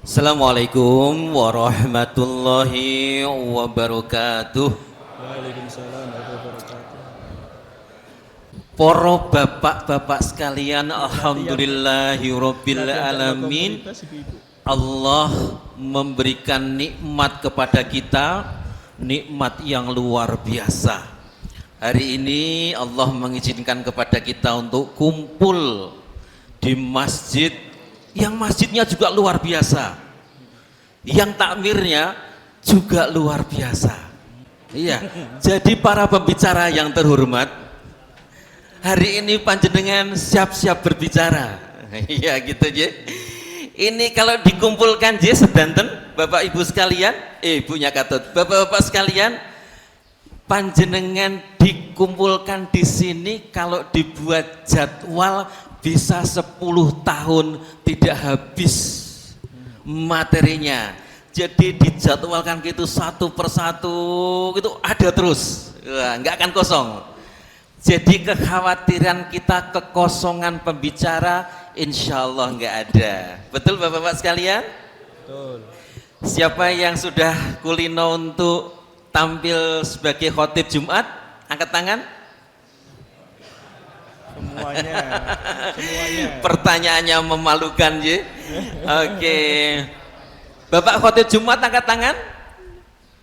Assalamualaikum warahmatullahi wabarakatuh. Waalaikumsalam warahmatullahi wabarakatuh. Para bapak-bapak sekalian, alhamdulillahirabbil alamin. Allah memberikan nikmat kepada kita, nikmat yang luar biasa. Hari ini Allah mengizinkan kepada kita untuk kumpul di masjid yang masjidnya juga luar biasa, yang takmirnya juga luar biasa. Iya, jadi para pembicara yang terhormat, hari ini panjenengan siap-siap berbicara. Iya gitu je. Ini kalau dikumpulkan je sedanten Bapak Ibu sekalian, ibunya katut, Bapak-bapak sekalian, panjenengan dikumpulkan di sini kalau dibuat jadwal bisa 10 tahun tidak habis materinya. Jadi dijadwalkan gitu satu persatu itu ada terus. Wah, nggak akan kosong. Jadi kekhawatiran kita kekosongan pembicara insya Allah nggak ada. Betul Bapak-bapak sekalian? Betul. Siapa yang sudah kulino untuk tampil sebagai khotib Jumat? Angkat tangan. Semuanya. Pertanyaannya memalukan ya. Oke. Bapak khotib Jumat angkat tangan.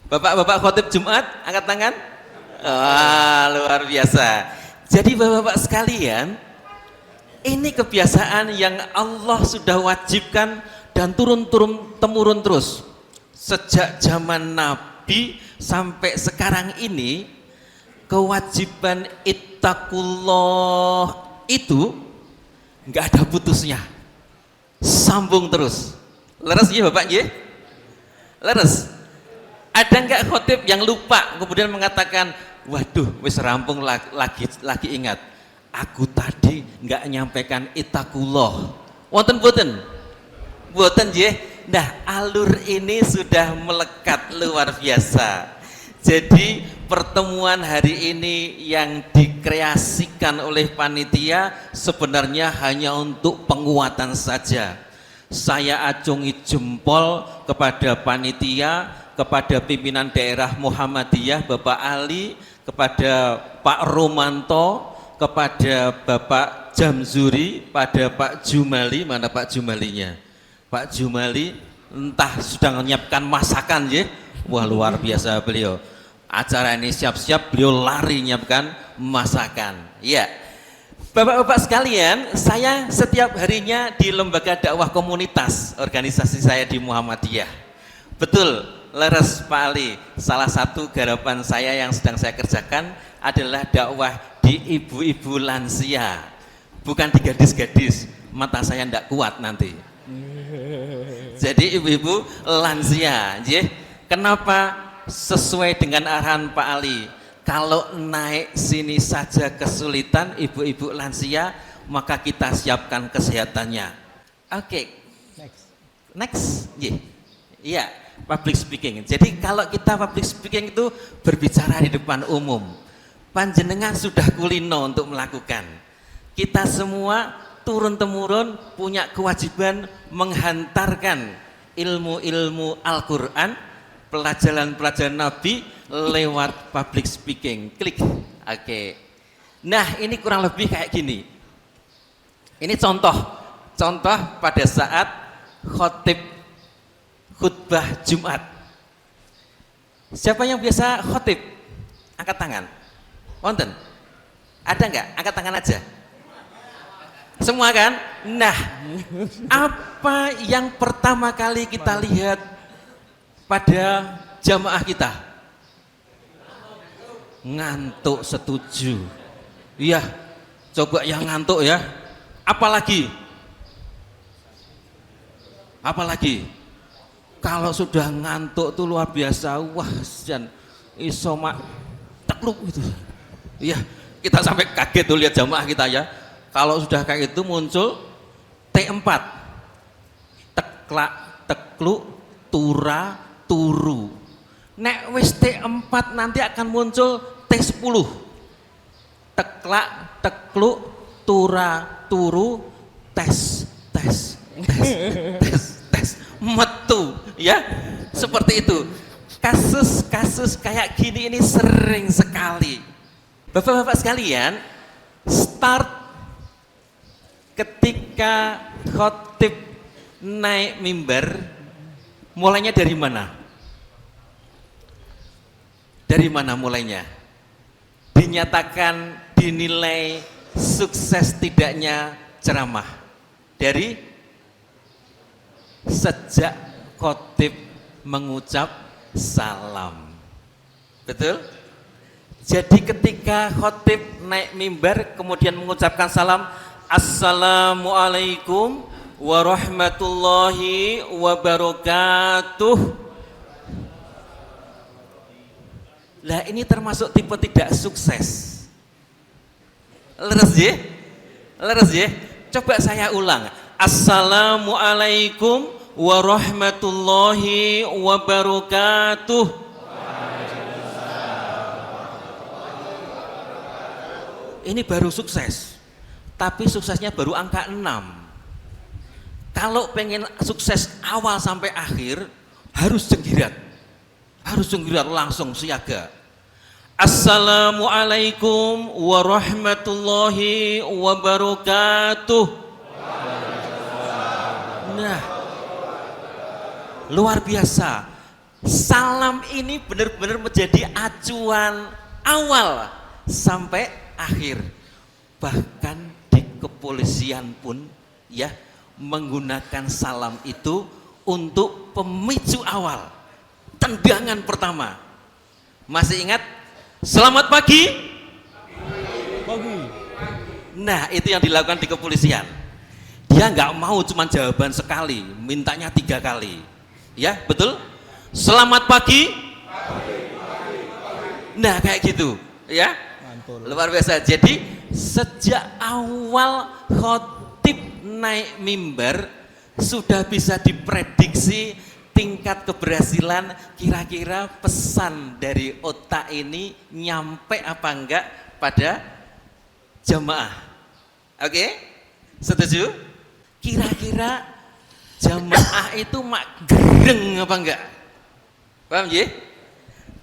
Bapak-bapak khotib Jumat angkat tangan. Wah, luar biasa. Jadi bapak-bapak sekalian, ini kebiasaan yang Allah sudah wajibkan dan turun-turun temurun terus sejak zaman Nabi sampai sekarang ini. Kewajiban ittaqullah itu nggak ada putusnya, sambung terus. Leres ya Bapak ya? Leres. Ada nggak khotib yang lupa kemudian mengatakan, waduh wis rampung lagi ingat, aku tadi nggak nyampaikan ittaqullah. Wonten boten? Boten ya. Nah, alur ini sudah melekat luar biasa. Jadi pertemuan hari ini yang dikreasikan oleh panitia sebenarnya hanya untuk penguatan saja. Saya acungi jempol kepada panitia, kepada pimpinan daerah Muhammadiyah Bapak Ali, kepada Pak Romanto, kepada Bapak Jamzuri, pada Pak Jumali. Mana Pak Jumalinya? Pak Jumali entah sudah menyiapkan masakan ya. Wah, luar biasa beliau. Acara ini siap-siap beliau lari menyiapkan masakan. Ya. Bapak-bapak sekalian, saya setiap harinya di lembaga dakwah komunitas organisasi saya di Muhammadiyah. Betul, leres Pak Ali. Salah satu garapan saya yang sedang saya kerjakan adalah dakwah di ibu-ibu lansia. Bukan di gadis-gadis, mata saya tidak kuat nanti. Jadi ibu-ibu lansia, kenapa? Sesuai dengan arahan Pak Ali, kalau naik sini saja kesulitan ibu-ibu lansia, maka kita siapkan kesehatannya. Oke. Next. Iya, public speaking. Jadi kalau kita public speaking itu berbicara di depan umum. Panjenengan sudah kulino untuk melakukan. Kita semua turun-temurun punya kewajiban menghantarkan ilmu-ilmu Al-Quran, pelajaran-pelajaran Nabi lewat public speaking. Klik. Oke. Nah, ini kurang lebih kayak gini. Ini contoh pada saat khotib khutbah Jumat. Siapa yang biasa khotib? Angkat tangan. Wonten? Ada nggak? Angkat tangan aja. Semua kan? Nah, apa yang pertama kali kita lihat pada jamaah kita? Ngantuk. Setuju. Iya, coba yang ngantuk ya. Apalagi kalau sudah ngantuk tuh luar biasa. Wah, dan isomak tekluk itu. Iya, kita sampai kaget tuh lihat jamaah kita ya. Kalau sudah kayak itu muncul T4, teklak, tekluk, tura, turu. Nek wis T4 nanti akan muncul T10. Teklak, tekluk, tura, turu, tes. metu, ya, seperti itu. Kasus-kasus kayak gini ini sering sekali. Bapak-bapak sekalian, start ketika khotib naik mimbar, mulainya dari mana? Dari mana mulainya? Dinyatakan dinilai sukses tidaknya ceramah dari sejak khotib mengucap salam. Betul? Jadi ketika khotib naik mimbar kemudian mengucapkan salam, Assalamualaikum warahmatullahi wabarakatuh. Lah ini termasuk tipe tidak sukses. Leres ya? Leres ya? Coba saya ulang. Assalamualaikum warahmatullahi wabarakatuh. Ini baru sukses. Tapi suksesnya baru angka 6. Kalau pengen sukses awal sampai akhir harus jenggirat. Harus jenggirat langsung siaga. Assalamualaikum warahmatullahi wabarakatuh. Nah, luar biasa. Salam ini benar-benar menjadi acuan awal sampai akhir. Bahkan di kepolisian pun ya menggunakan salam itu untuk pemicu awal, tendangan pertama. Masih ingat? Selamat pagi. Pagi. Nah, itu yang dilakukan di kepolisian. Dia nggak mau cuma jawaban sekali, mintanya 3 kali. Ya, betul? Selamat pagi. Nah, kayak gitu, ya. Mantul. Luar biasa. Jadi sejak awal khotib naik mimbar sudah bisa diprediksi tingkat keberhasilan, kira-kira pesan dari otak ini nyampe apa enggak pada jamaah. Oke? Setuju? Kira-kira jamaah itu mak gereng apa enggak? Paham ya?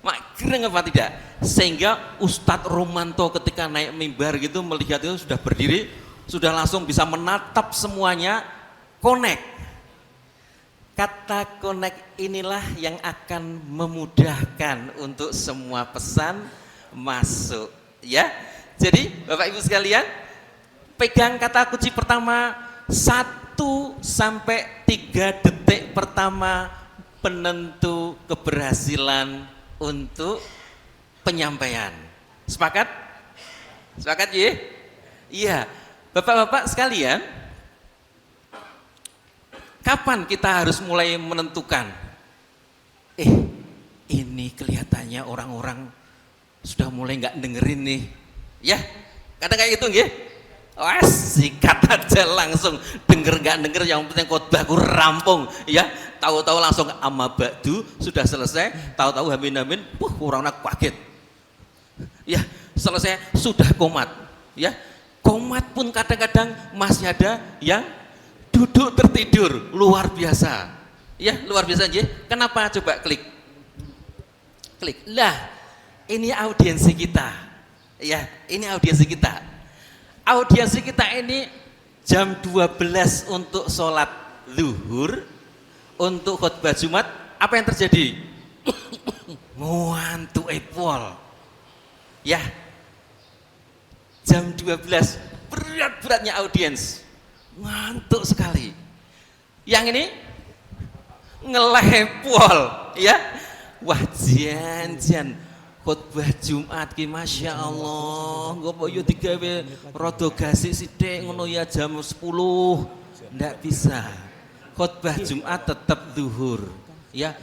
Mak gereng apa tidak? Sehingga Ustadz Romanto ketika naik mimbar gitu melihat itu sudah berdiri, sudah langsung bisa menatap semuanya, connect. Kata connect inilah yang akan memudahkan untuk semua pesan masuk, ya. Jadi Bapak Ibu sekalian, pegang kata kunci pertama 1 sampai 3 detik pertama penentu keberhasilan untuk penyampaian. Sepakat? Sepakat ya? Iya. Bapak-bapak sekalian, kapan kita harus mulai menentukan? Ini kelihatannya orang-orang sudah mulai nggak dengerin nih, ya? Kadang kayak gitu, nggih? Sikat aja langsung, denger nggak denger, yang penting khotbahku rampung, ya? Tahu-tahu langsung amma ba'du sudah selesai, tahu-tahu amin, orang kaget, ya? Selesai sudah komat, ya? Komat pun kadang-kadang masih ada yang duduk tertidur, luar biasa, ya, luar biasa aja. Kenapa? Coba klik lah, ini audiensi kita, ya, ini audiensi kita. Audiensi kita ini jam 12 untuk sholat zuhur, untuk khutbah Jumat, apa yang terjadi? Ngantuk epol, ya. Jam 12 berat-beratnya audiens, ngantuk sekali. Yang ini ngelepol, ya. Wah, jan khutbah Jumat ki Masya Allah, ngopo yo digawe rada gasik sithik ngono ya jam 10. Ndak bisa. Khutbah Jumat tetap zuhur, ya.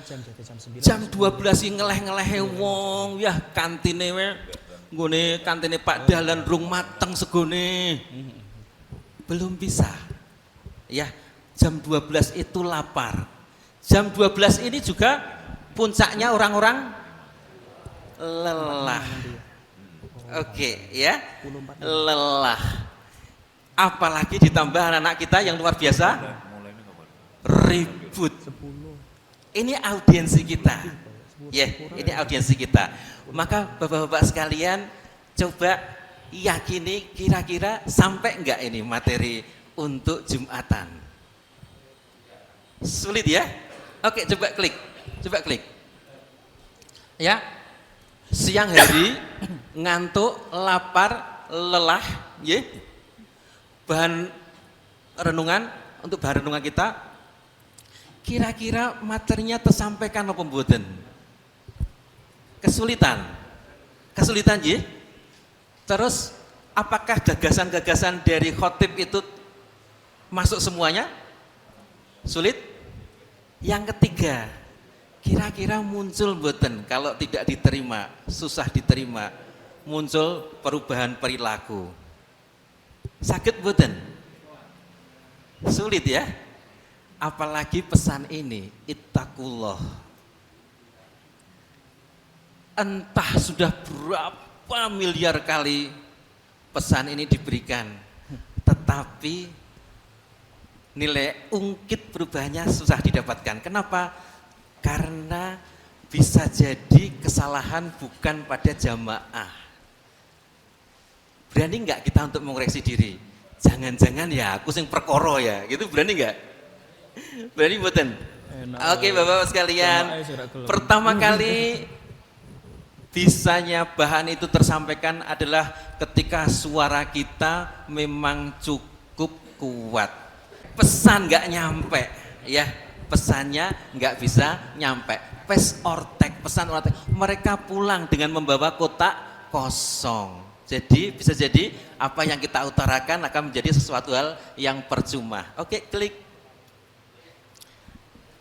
Jam 12 iki ngeleh-ngelehe wong, ya, kantine nggone kantine Pak Dahlan rung mateng segone. Belum bisa, ya. Jam 12 itu lapar. Jam 12 ini juga puncaknya orang-orang lelah. Oke, ya, lelah. Apalagi ditambah anak-anak kita yang luar biasa ribut, Ini audiensi kita. Ya, ini audiensi kita. Maka Bapak-bapak sekalian, coba yakini kira-kira sampai enggak ini materi untuk Jumatan. Sulit ya? Oke, coba klik. Coba klik. Ya. Siang hari ngantuk, lapar, lelah, ya. Bahan renungan untuk bahan renungan kita, kira-kira materinya tersampaikan apa mboten? Kesulitan ya. Terus apakah gagasan-gagasan dari khotib itu masuk semuanya? Sulit. Yang ketiga, kira-kira muncul mboten kalau tidak diterima, susah diterima, muncul perubahan perilaku. Sakit mboten? Sulit ya. Apalagi pesan ini, ittaqullah. Entah sudah berapa miliar kali pesan ini diberikan, tetapi nilai ungkit perubahannya susah didapatkan. Kenapa? Karena bisa jadi kesalahan bukan pada jamaah. Berani nggak kita untuk mengoreksi diri? Jangan-jangan ya aku sing perkoro ya, gitu berani nggak? Berani mboten? Oke Bapak-bapak sekalian, pertama kali bisanya bahan itu tersampaikan adalah ketika suara kita memang cukup kuat. Pesan nggak nyampe, ya pesannya nggak bisa nyampe. Pes ortek, pesan ortek. Mereka pulang dengan membawa kotak kosong. Jadi bisa jadi apa yang kita utarakan akan menjadi sesuatu hal yang percuma. Oke, klik.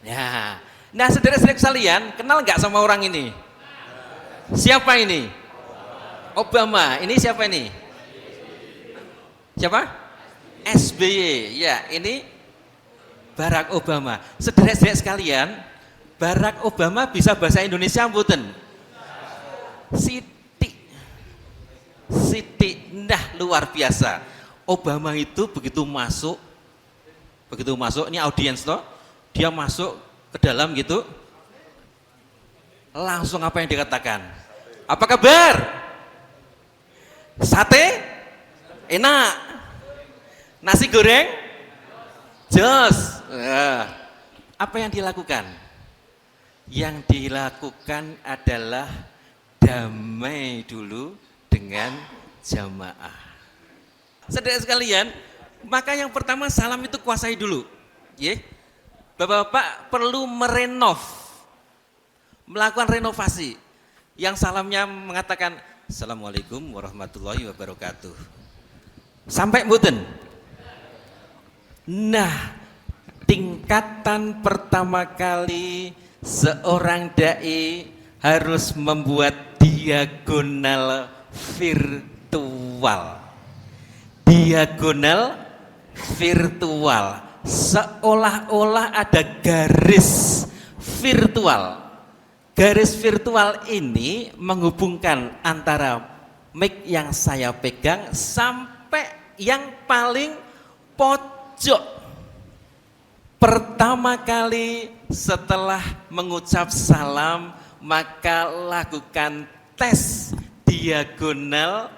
Ya, nah saudara-saudara sekalian, kenal nggak sama orang ini? Siapa ini? Obama. Ini siapa ini? Siapa? SBY. Ya, ini Barack Obama. Saudara-saudara sekalian, Barack Obama bisa bahasa Indonesia mboten? Siti, nah luar biasa. Obama itu begitu masuk, ini audiens toh, dia masuk ke dalam gitu, langsung apa yang dikatakan? Apa kabar? Sate? Enak. Nasi goreng? Jos. Apa yang dilakukan? Yang dilakukan adalah damai dulu dengan jamaah. Saudara sekalian, maka yang pertama salam itu kuasai dulu. Ya. Bapak-bapak perlu melakukan renovasi. Yang salamnya mengatakan Assalamualaikum warahmatullahi wabarakatuh. Sampai mboten? Nah, tingkatan pertama kali seorang dai harus membuat diagonal virtual. Diagonal virtual. Seolah-olah ada garis virtual. Garis virtual ini menghubungkan antara mic yang saya pegang sampai yang paling pojok. Pertama kali setelah mengucap salam, maka lakukan tes diagonal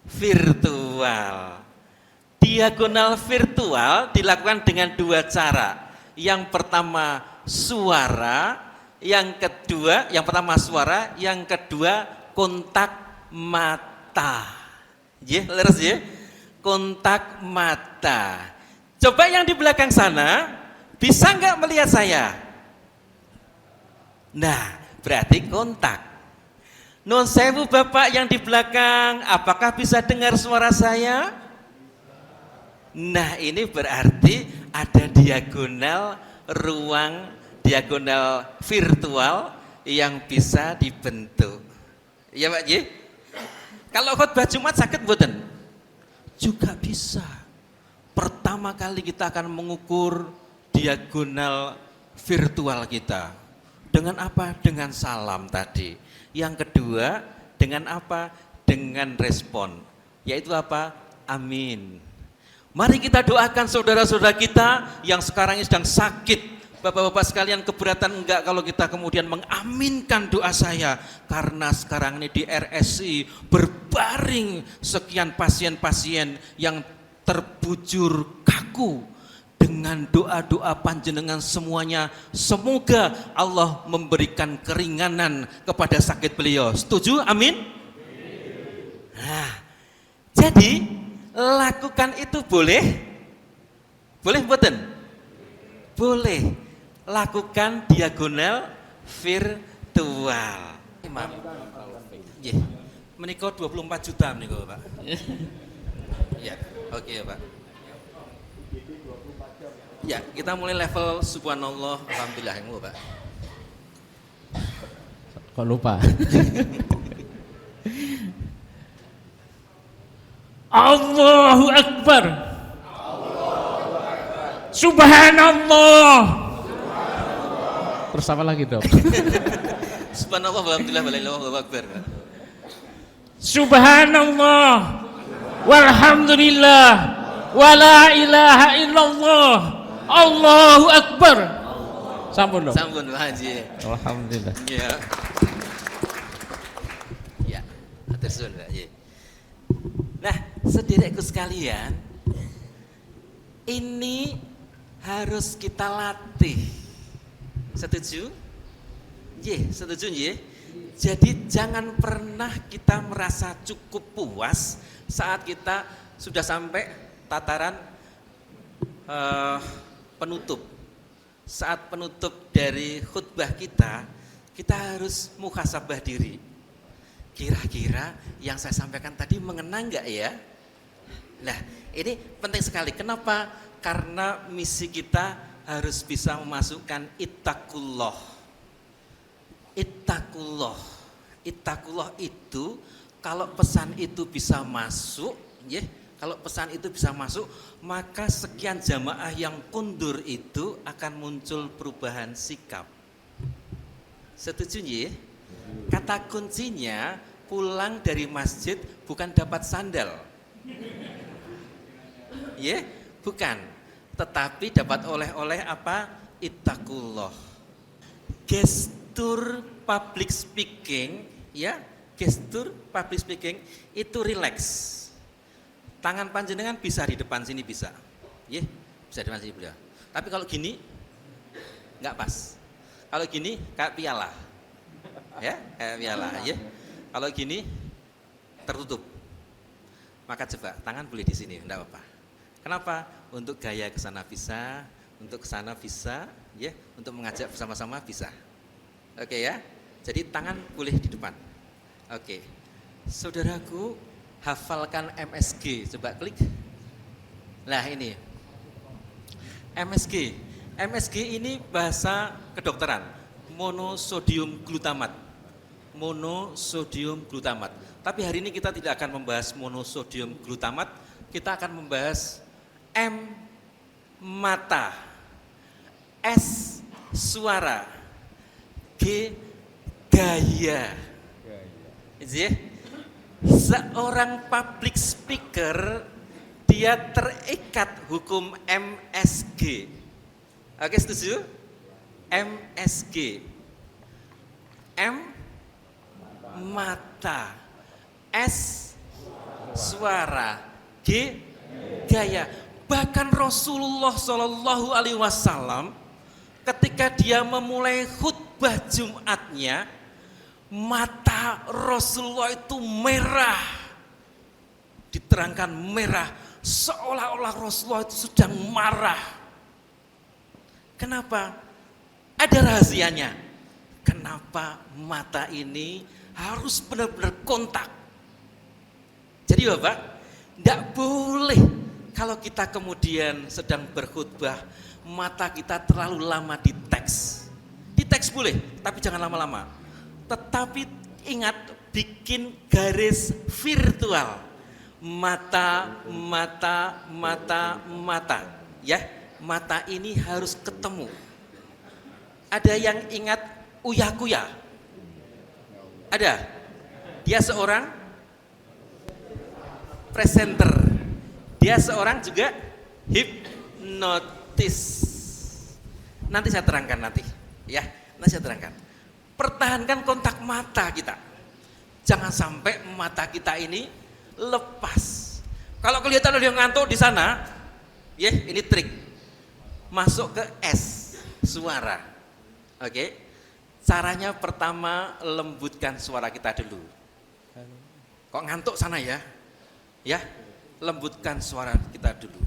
virtual. Diagonal virtual dilakukan dengan dua cara. Yang pertama suara, yang kedua kontak mata. Ya, leres ya? Kontak mata. Coba yang di belakang sana, bisa nggak melihat saya? Nah, berarti kontak. Nun sewu Bapak yang di belakang, apakah bisa dengar suara saya? Nah, ini berarti ada diagonal virtual yang bisa dibentuk. Ya Pak Ji? Kalau khotbah Jumat sakit mboten? Juga bisa. Pertama kali kita akan mengukur diagonal virtual kita. Dengan apa? Dengan salam tadi. Yang kedua, dengan apa? Dengan respon. Yaitu apa? Amin. Mari kita doakan saudara-saudara kita yang sekarang ini sedang sakit, Bapak-bapak sekalian, keberatan enggak kalau kita kemudian mengaminkan doa saya? Karena sekarang ini di RSI berbaring sekian pasien-pasien yang terbujur kaku. Dengan doa-doa panjenengan semuanya, semoga Allah memberikan keringanan kepada sakit beliau. Setuju? Amin? Nah, jadi lakukan itu boleh? Boleh mboten? Boleh. Lakukan diagonal virtual. Imam. Nggih. Menika 24 juta menika, Pak. Ya, oke ya, Pak. Ya, kita mulai level subhanallah, alhamdulillah yang Pak. Kok lupa? Allahu Akbar. Subhanallah. Terus apa lagi, Dok? Subhanallah, alhamdulillah, wallahu akbar. Subhanallah walhamdulillah wala ilaha illallah Allahu Akbar. Sampun, Dok. Sampun, Pak Haji. Alhamdulillah. Ya. Ya, atur suwun, Pak Haji. Nah, sederekku sekalian, ini harus kita latih. Setuju? Nggih, setuju nggih? Jadi jangan pernah kita merasa cukup puas saat kita sudah sampai tataran penutup. Saat penutup dari khutbah kita harus muhasabah diri. Kira-kira yang saya sampaikan tadi mengena enggak ya? Nah, ini penting sekali. Kenapa? Karena misi kita harus bisa memasukkan ittaqullah. Ittaqullah. Ittaqullah itu kalau pesan itu bisa masuk, ya, kalau pesan itu bisa masuk, maka sekian jamaah yang kundur itu akan muncul perubahan sikap. Setuju ya? Kata kuncinya pulang dari masjid bukan dapat sandal. Ya, bukan. Tetapi dapat oleh-oleh apa? Ittaqullah. Gestur public speaking, ya, gestur public speaking itu relax. Tangan panjenengan bisa di depan sini bisa, ya, bisa di depan sini beliau. Tapi kalau gini nggak pas. Kalau gini kayak piala, ya, kayak piala, ya. Kalau gini tertutup. Maka coba tangan boleh di sini, enggak apa-apa. Kenapa? Untuk gaya ke sana bisa, untuk ke sana bisa, ya, untuk mengajak bersama-sama bisa. Oke ya. Jadi tangan boleh di depan. Oke. Saudaraku, hafalkan MSG. Coba klik. Nah, ini. MSG. MSG ini bahasa kedokteran. Monosodium glutamat. Monosodium glutamat. Tapi hari ini kita tidak akan membahas monosodium glutamat, kita akan membahas M mata, S suara, G gaya. Seorang public speaker dia terikat hukum MSG. Oke, setuju? MSG. M mata, S suara, G gaya. Bahkan Rasulullah Shallallahu Alaihi Wasallam ketika dia memulai khutbah Jumatnya, mata Rasulullah itu merah, diterangkan merah, seolah-olah Rasulullah itu sedang marah. Kenapa? Ada rahasianya. Kenapa mata ini harus benar-benar kontak? Jadi Bapak, tidak boleh kalau kita kemudian sedang berkhutbah, mata kita terlalu lama di teks. Di teks boleh, tapi jangan lama-lama. Tetapi ingat, bikin garis virtual. Mata, mata, mata, mata. Ya, mata ini harus ketemu. Ada yang ingat Uya Kuya? Ada? Dia seorang presenter. Dia seorang juga hipnotis. Nanti saya terangkan nanti, ya. Nanti saya terangkan. Pertahankan kontak mata kita. Jangan sampai mata kita ini lepas. Kalau kelihatan ada yang ngantuk di sana, ya ini trik. Masuk ke S suara. Oke. Caranya pertama lembutkan suara kita dulu. Kok ngantuk sana ya? Ya, lembutkan suara kita dulu.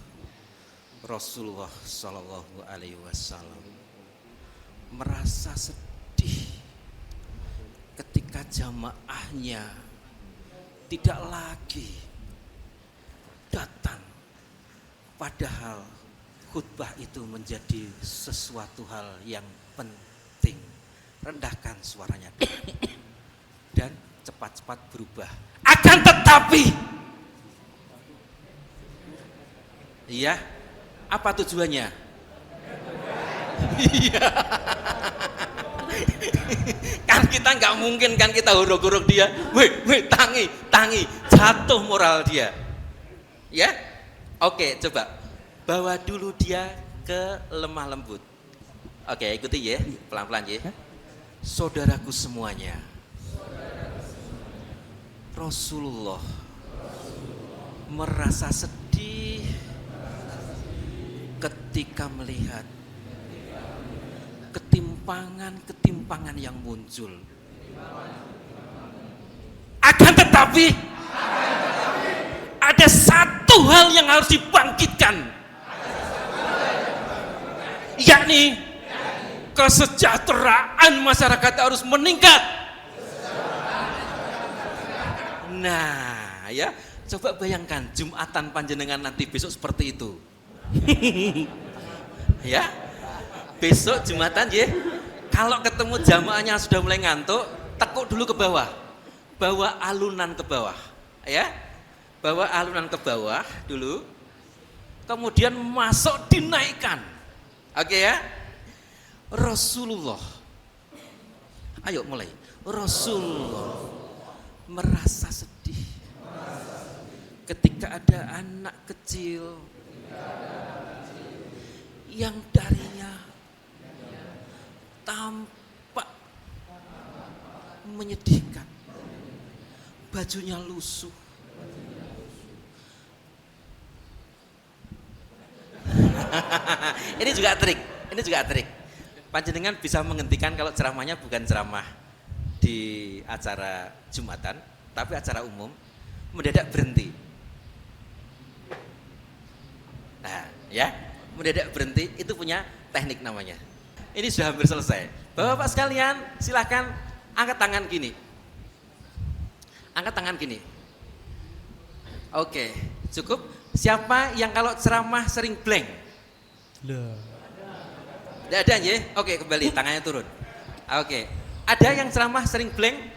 Rasulullah Shallallahu Alaihi Wasallam merasa sedih ketika jamaahnya tidak lagi datang, padahal khutbah itu menjadi sesuatu hal yang penting. Rendahkan suaranya dan cepat-cepat berubah. Akan tetapi, iya, apa tujuannya? Iya. Kan kita nggak mungkin kan kita huruf-huruf dia, weh, tangi, jatuh moral dia. Ya, oke, coba bawa dulu dia ke lemah lembut. Oke, ikuti ya, pelan-pelan ya. Saudaraku semuanya, Rasulullah merasa sedih ketika melihat ketimpangan yang muncul. Akan tetapi ada satu hal yang harus dibangkitkan, yakni kesejahteraan masyarakat harus meningkat. Nah, ya, coba bayangkan Jumatan panjenengan nanti besok seperti itu. Ya, besok Jumatan ya, kalau ketemu jamaahnya sudah mulai ngantuk, tekuk dulu ke bawah, bawa alunan ke bawah, ya, bawa alunan ke bawah dulu, kemudian masuk dinaikkan, oke ya. Rasulullah, ayo mulai. Rasulullah merasa sedih ketika ada anak kecil yang darinya tampak menyedihkan, bajunya lusuh. Ini juga trik. Panjenengan bisa menghentikan kalau ceramahnya bukan ceramah di acara Jumatan, tapi acara umum, mendadak berhenti. Nah, ya, mendadak berhenti itu punya teknik namanya. Ini sudah hampir selesai. Bapak-bapak sekalian, silakan angkat tangan gini. Angkat tangan gini. Oke, cukup. Siapa yang kalau ceramah sering blank? Tidak ada ya? Oke, kembali tangannya turun. Oke, ada yang ceramah sering blank?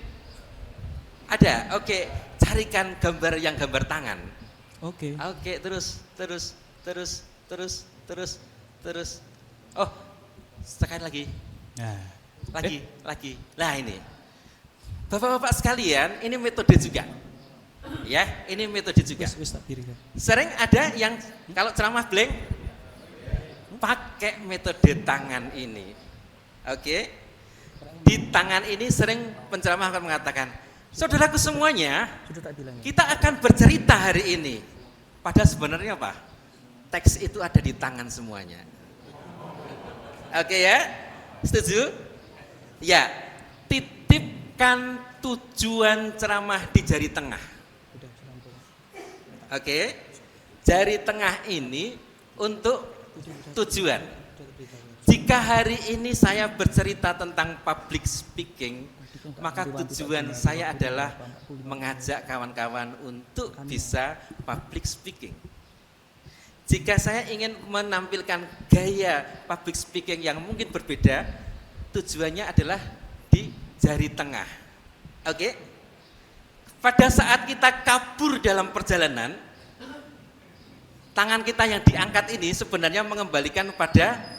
Ada. Oke, carikan gambar yang gambar tangan. Oke, terus. Oh, sekali lagi. Lagi. Lah ini. Bapak-bapak sekalian, ini metode juga. Ya, ini metode juga. Sering ada yang kalau ceramah blank pakai metode tangan ini. Oke. Di tangan ini sering penceramah akan mengatakan, saudaraku semuanya, kita akan bercerita hari ini. Padahal sebenarnya apa? Teks itu ada di tangan semuanya. Oke ya? Setuju? Ya. Titipkan tujuan ceramah di jari tengah. Oke. Jari tengah ini untuk tujuan. Jika hari ini saya bercerita tentang public speaking, maka tujuan saya adalah mengajak kawan-kawan untuk bisa public speaking. Jika saya ingin menampilkan gaya public speaking yang mungkin berbeda, tujuannya adalah di jari tengah. Oke? Pada saat kita kabur dalam perjalanan, tangan kita yang diangkat ini sebenarnya mengembalikan pada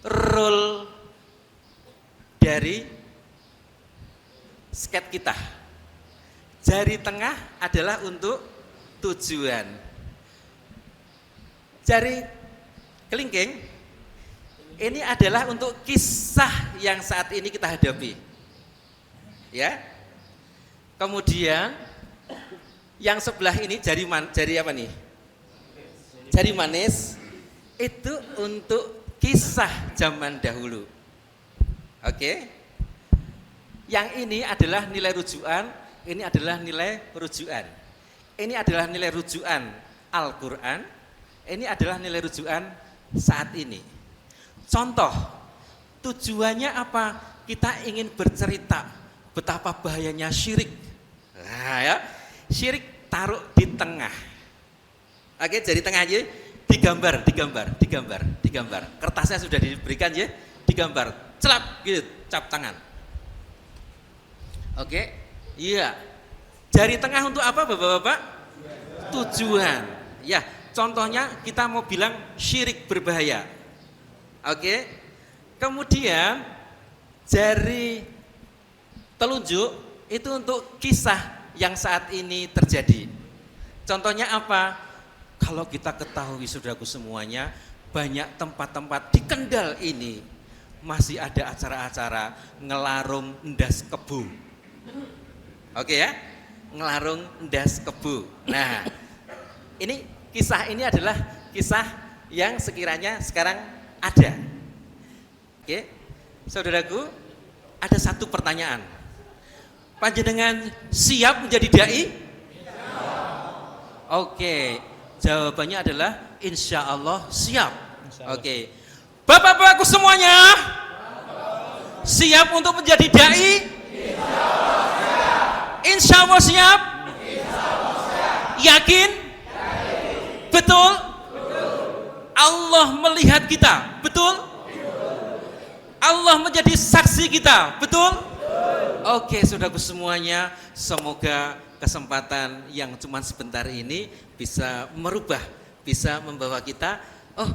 role dari sket kita. Jari tengah adalah untuk tujuan. Jari kelingking Ini adalah untuk kisah yang saat ini kita hadapi. Ya. Kemudian yang sebelah ini jari apa nih? Jari manis itu untuk kisah zaman dahulu. Oke. Yang ini adalah nilai rujukan, ini adalah nilai rujukan. Ini adalah nilai rujukan Al-Qur'an, ini adalah nilai rujukan saat ini. Contoh, tujuannya apa? Kita ingin bercerita betapa bahayanya syirik. Nah, ya, syirik taruh di tengah. Oke, jadi tengah aja, digambar. Kertasnya sudah diberikan ya, digambar, celap gitu, cap tangan. Oke, iya. Jari tengah untuk apa, Bapak-bapak? Tujuan. Ya, contohnya kita mau bilang syirik berbahaya. Oke, kemudian jari telunjuk itu untuk kisah yang saat ini terjadi. Contohnya apa? Kalau kita ketahui saudaraku semuanya, banyak tempat-tempat di Kendal ini masih ada acara-acara ngelarung ndas kebu. Oke ya, ngelarung ndas kebu. Nah, kisah ini adalah kisah yang sekiranya sekarang ada. Oke, saudaraku, ada satu pertanyaan. Panjenengan siap menjadi dai? Oke, jawabannya adalah insya Allah siap. Oke, bapak-bapakku semuanya, siap untuk menjadi dai? Insya Allah siap. Yakin? Betul? Allah melihat kita, betul? Allah menjadi saksi kita, betul? Oke, saudaraku semuanya, semoga kesempatan yang cuma sebentar ini bisa merubah, bisa membawa kita, oh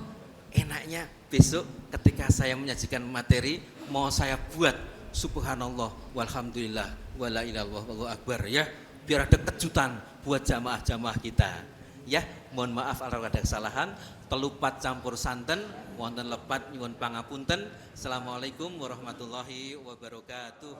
enaknya besok ketika saya menyajikan materi, mau saya buat subhanallah, walhamdulillah, wala ilaha illallah, wallahu akbar ya, biar ada kejutan buat jamaah-jamaah kita. Ya, mohon maaf kalau ada kesalahan, telupat campur santen, wonten lepat nyuwun pangapunten. Assalamualaikum warahmatullahi wabarakatuh.